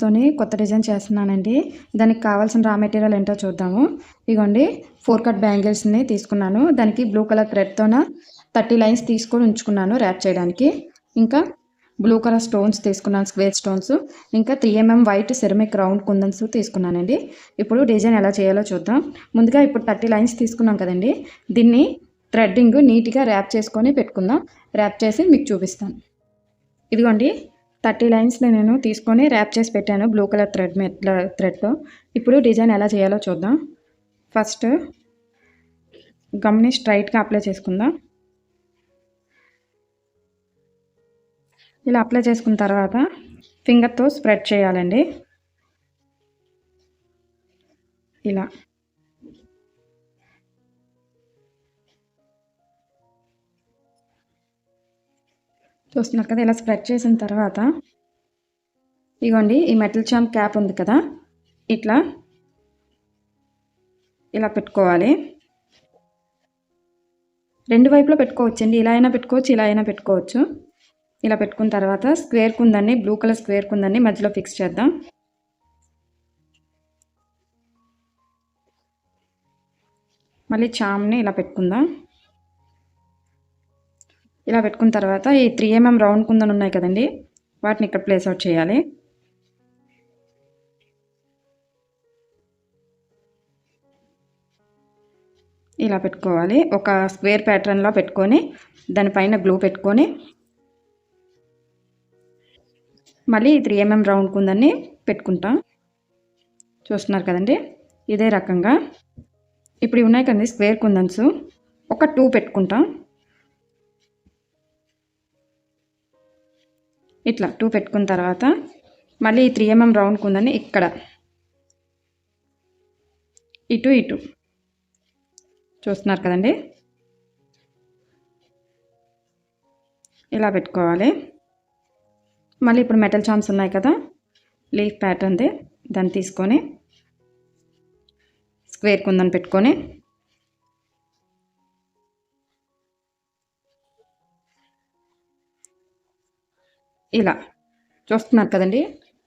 తోని కొత్త డిజైన్ చేస్తున్నానండి. దానికి కావాల్సిన రా మెటీరియల్ ఏంటో చూద్దాము. ఇగోండి 4 కట్ బ్యాంగిల్స్‌ని తీసుకున్నాను. దానికి బ్లూ కలర్ థ్రెడ్‌తోన 30 లైన్స్ తీసుకొని ఉంచుకున్నాను ర్యాప్ చేయడానికి. ఇంకా బ్లూ కలర్ స్టోన్స్ తీసుకున్నాను, స్క్వేర్ స్టోన్స్. ఇంకా 3 mm వైట్ సెరమిక్ రౌండ్ కుందన్స్ తీసుకున్నానండి. ఇప్పుడు డిజైన్ ఎలా చేయాలో చూద్దాం. ముందుగా ఇప్పుడు 30 లైన్స్ తీసుకున్నాం కదండి. దీన్ని థ్రెడ్డింగ్ నీట్‌గా ర్యాప్ చేసుకొని పెట్టుకుందాం. ర్యాప్ చేసి మీకు చూపిస్తాను. ఇదిగోండి 30 లైన్స్ని నేను తీసుకొని ర్యాప్ చేసి పెట్టాను బ్లూ కలర్ థ్రెడ్తో. ఇప్పుడు డిజైన్ ఎలా చేయాలో చూద్దాం. ఫస్ట్ గమ్ని స్ట్రైట్గా అప్లై చేసుకుందాం. ఇలా అప్లై చేసుకున్న తర్వాత ఫింగర్తో స్ప్రెడ్ చేయాలండి. ఇలా చూస్తున్నారు కదా. ఇలా స్ప్రెడ్ చేసిన తర్వాత ఇగోండి ఈ మెటల్ చామ్ క్యాప్ ఉంది కదా, ఇలా పెట్టుకోవాలి. రెండు వైపులో పెట్టుకోవచ్చండి. ఇలా అయినా పెట్టుకోవచ్చు, ఇలా అయినా పెట్టుకోవచ్చు. ఇలా పెట్టుకున్న తర్వాత స్క్వేర్ కుందని, బ్లూ కలర్ స్క్వేర్ కుందని మధ్యలో ఫిక్స్ చేద్దాం. మళ్ళీ చామ్ని ఇలా పెట్టుకుందాం. ఇలా పెట్టుకున్న తర్వాత ఈ 3 mm రౌండ్ కుందన్ ఉన్నాయి కదండి, వాటిని ఇక్కడ ప్లేస్ అవుట్ చేయాలి. ఇలా పెట్టుకోవాలి. ఒక స్క్వేర్ ప్యాటర్న్లో పెట్టుకొని దానిపైన గ్లూ పెట్టుకొని మళ్ళీ 3 mm రౌండ్ కుందన్ని పెట్టుకుంటాం. చూస్తున్నారు కదండి, ఇదే రకంగా ఇప్పుడు ఉన్నాయి కదండి స్క్వేర్ కుందన్స్, ఒక 2 పెట్టుకుంటాం. ఇట్లా 2 పెట్టుకున్న తర్వాత మళ్ళీ 3 mm రౌండ్ కుందని ఇక్కడ ఇటు చూస్తున్నారు కదండి, ఇలా పెట్టుకోవాలి. మళ్ళీ ఇప్పుడు మెటల్ చామ్స్ ఉన్నాయి కదా, లీఫ్ ప్యాటర్న్ది, దాన్ని తీసుకొని స్క్వేర్ కుందని పెట్టుకొని ఇలా చూస్తున్నారు కదండి.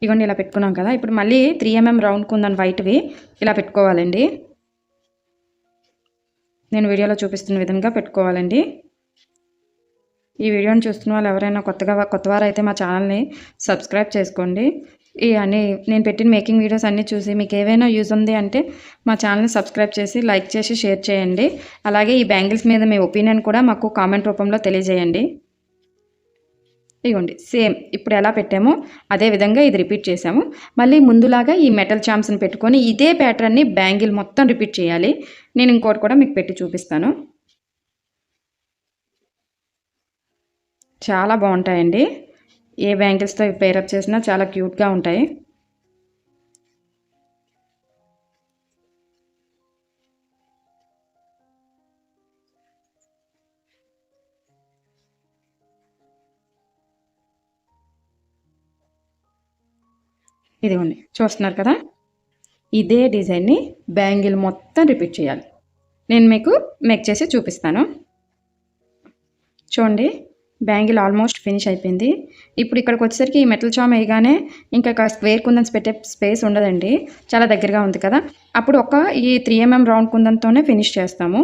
ఇవన్నీ ఇలా పెట్టుకున్నాం కదా. ఇప్పుడు మళ్ళీ 3 mm రౌండ్ కుందని వైట్వి ఇలా పెట్టుకోవాలండి. నేను వీడియోలో చూపిస్తున్న విధంగా పెట్టుకోవాలండి. ఈ వీడియోని చూస్తున్న వాళ్ళు ఎవరైనా కొత్తవారు అయితే మా ఛానల్ని సబ్స్క్రైబ్ చేసుకోండి. నేను పెట్టిన మేకింగ్ వీడియోస్ అన్నీ చూసి మీకు ఏవైనా యూజ్ ఉంది అంటే మా ఛానల్ని సబ్స్క్రైబ్ చేసి లైక్ చేసి షేర్ చేయండి. అలాగే ఈ బ్యాంగిల్స్ మీద మీ ఒపీనియన్ కూడా మాకు కామెంట్ రూపంలో తెలియజేయండి. ఇగోండి సేమ్ ఇప్పుడు ఎలా పెట్టామో అదే విధంగా ఇది రిపీట్ చేసాము. మళ్ళీ ముందులాగా ఈ మెటల్ చామ్స్ని పెట్టుకొని ఇదే ప్యాటర్న్ని బ్యాంగిల్ మొత్తం రిపీట్ చేయాలి. నేను ఇంకోటి కూడా మీకు పెట్టి చూపిస్తాను. చాలా బాగుంటాయండి. ఏ బ్యాంగిల్స్తో పేరప్ చేసినా చాలా క్యూట్గా ఉంటాయి. ఇదిగోండి చూస్తున్నారు కదా, ఇదే డిజైన్ని బ్యాంగిల్ మొత్తం రిపీట్ చేయాలి. నేను మీకు మేక్ చేసి చూపిస్తాను. చూడండి, బ్యాంగిల్ ఆల్మోస్ట్ ఫినిష్ అయిపోయింది. ఇప్పుడు ఇక్కడికి వచ్చేసరికి ఈ మెటల్ చామ్ వేయగానే ఇంకా స్క్వేర్ కుందన్స్ పెట్టే స్పేస్ ఉండదండి, చాలా దగ్గరగా ఉంది కదా. అప్పుడు ఈ 3 mm రౌండ్ కుందన్తోనే ఫినిష్ చేస్తాము.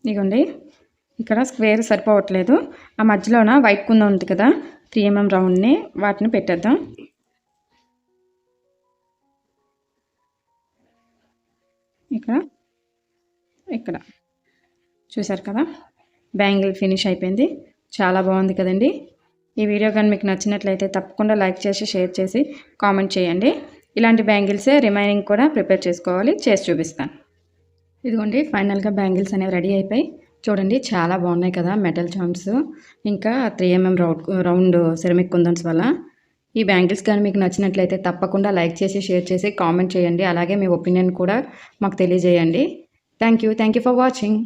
ఇదిగోండి, ఇక్కడ స్క్వేర్ సరిపోవట్లేదు. ఆ మధ్యలోన వైట్ కుంద ఉంది కదా 3 mm రౌండ్ని, వాటిని పెట్టేద్దాం. ఇక్కడ చూసారు కదా, బ్యాంగిల్ ఫినిష్ అయిపోయింది. చాలా బాగుంది కదండి. ఈ వీడియో కానీ మీకు నచ్చినట్లయితే తప్పకుండా లైక్ చేసి షేర్ చేసి కామెంట్ చేయండి. ఇలాంటి బ్యాంగిల్సే రిమైనింగ్ కూడా ప్రిపేర్ చేసుకోవాలి, చేసి చూపిస్తాను. ఇదిగోండి ఫైనల్గా బ్యాంగిల్స్ అనేవి రెడీ అయిపోయి చూడండి, చాలా బాగున్నాయి కదా మెటల్ చామ్స్, ఇంకా 3mm రౌండ్ సెరమిక్ కుందన్స్ వల్ల. ఈ బ్యాంగిల్స్ కానీ మీకు నచ్చినట్లయితే తప్పకుండా లైక్ చేసి, షేర్ చేసి, కామెంట్ చేయండి. అలాగే మీ ఒపీనియన్ కూడా మాకు తెలియజేయండి. Thank you for watching.